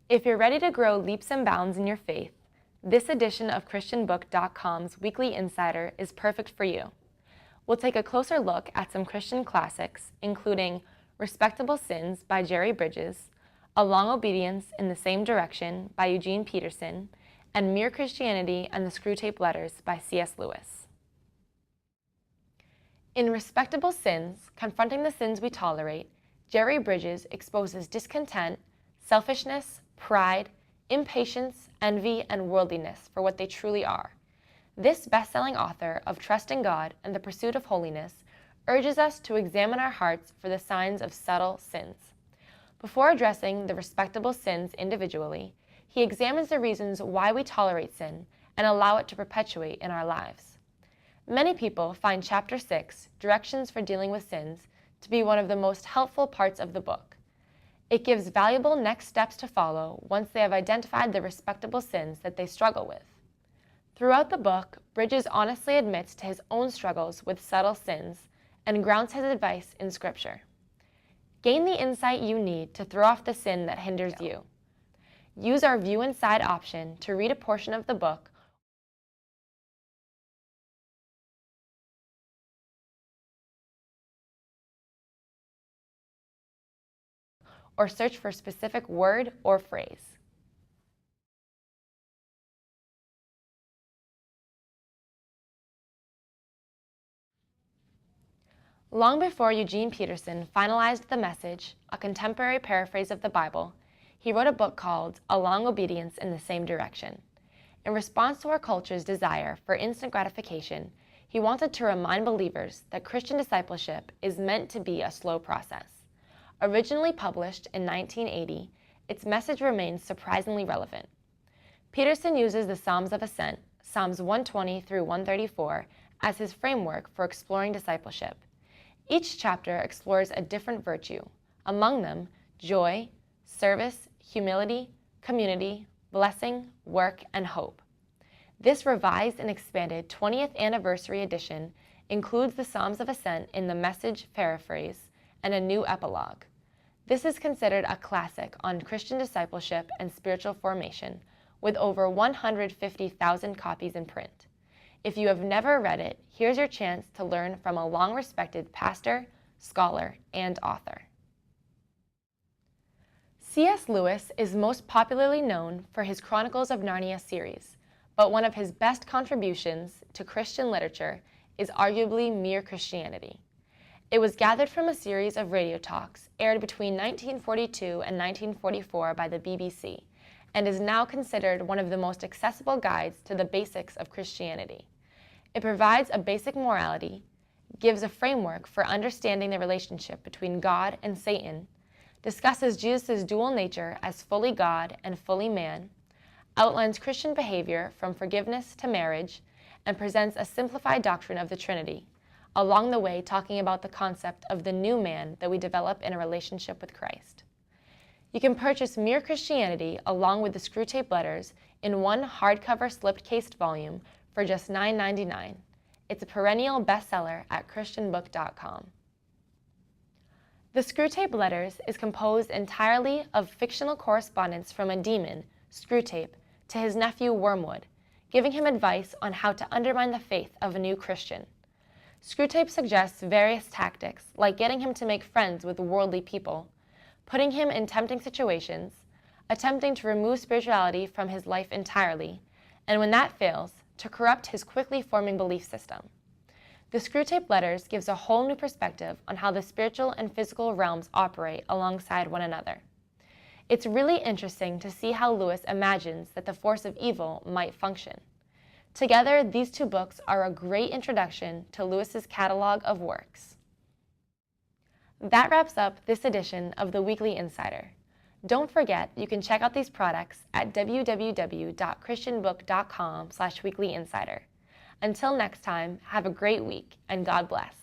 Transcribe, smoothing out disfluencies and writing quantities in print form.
If you're ready to grow leaps and bounds in your faith, this edition of Christianbook.com's Weekly Insider is perfect for you. We'll take a closer look at some Christian classics, including Respectable Sins by Jerry Bridges, A Long Obedience in the Same Direction by Eugene Peterson, and Mere Christianity and the Screwtape Letters by C.S. Lewis. In Respectable Sins, Confronting the Sins We Tolerate, Jerry Bridges exposes discontent, selfishness, pride, impatience, envy, and worldliness for what they truly are. This best-selling author of Trust in God and the Pursuit of Holiness urges us to examine our hearts for the signs of subtle sins. Before addressing the respectable sins individually, he examines the reasons why we tolerate sin and allow it to perpetuate in our lives. Many people find Chapter 6, Directions for Dealing with Sins, to be one of the most helpful parts of the book. It gives valuable next steps to follow once they have identified the respectable sins that they struggle with. Throughout the book, Bridges honestly admits to his own struggles with subtle sins and grounds his advice in Scripture. Gain the insight you need to throw off the sin that hinders you. Use our View Inside option to read a portion of the book or search for a specific word or phrase. Long before Eugene Peterson finalized The Message, a contemporary paraphrase of the Bible, he wrote a book called A Long Obedience in the Same Direction. In response to our culture's desire for instant gratification, he wanted to remind believers that Christian discipleship is meant to be a slow process. Originally published in 1980, its message remains surprisingly relevant. Peterson uses the Psalms of Ascent, Psalms 120 through 134, as his framework for exploring discipleship. Each chapter explores a different virtue, among them joy, service, humility, community, blessing, work, and hope. This revised and expanded 20th anniversary edition includes the Psalms of Ascent in the Message paraphrase and a new epilogue. This is considered a classic on Christian discipleship and spiritual formation, with over 150,000 copies in print. If you have never read it, here's your chance to learn from a long-respected pastor, scholar, and author. C.S. Lewis is most popularly known for his Chronicles of Narnia series, but one of his best contributions to Christian literature is arguably Mere Christianity. It was gathered from a series of radio talks aired between 1942 and 1944 by the BBC, and is now considered one of the most accessible guides to the basics of Christianity. It provides a basic morality, gives a framework for understanding the relationship between God and Satan, discusses Jesus' dual nature as fully God and fully man, outlines Christian behavior from forgiveness to marriage, and presents a simplified doctrine of the Trinity, along the way talking about the concept of the new man that we develop in a relationship with Christ. You can purchase Mere Christianity along with the Screwtape Letters in one hardcover slip-cased volume for just $9.99. It's a perennial bestseller at Christianbook.com. The Screwtape Letters is composed entirely of fictional correspondence from a demon, Screwtape, to his nephew Wormwood, giving him advice on how to undermine the faith of a new Christian. Screwtape suggests various tactics, like getting him to make friends with worldly people, putting him in tempting situations, attempting to remove spirituality from his life entirely, and when that fails, to corrupt his quickly forming belief system. The Screwtape Letters gives a whole new perspective on how the spiritual and physical realms operate alongside one another. It's really interesting to see how Lewis imagines that the force of evil might function. Together, these two books are a great introduction to Lewis's catalog of works. That wraps up this edition of the Weekly Insider. Don't forget, you can check out these products at www.christianbook.com/weeklyinsider. Until next time, have a great week and God bless.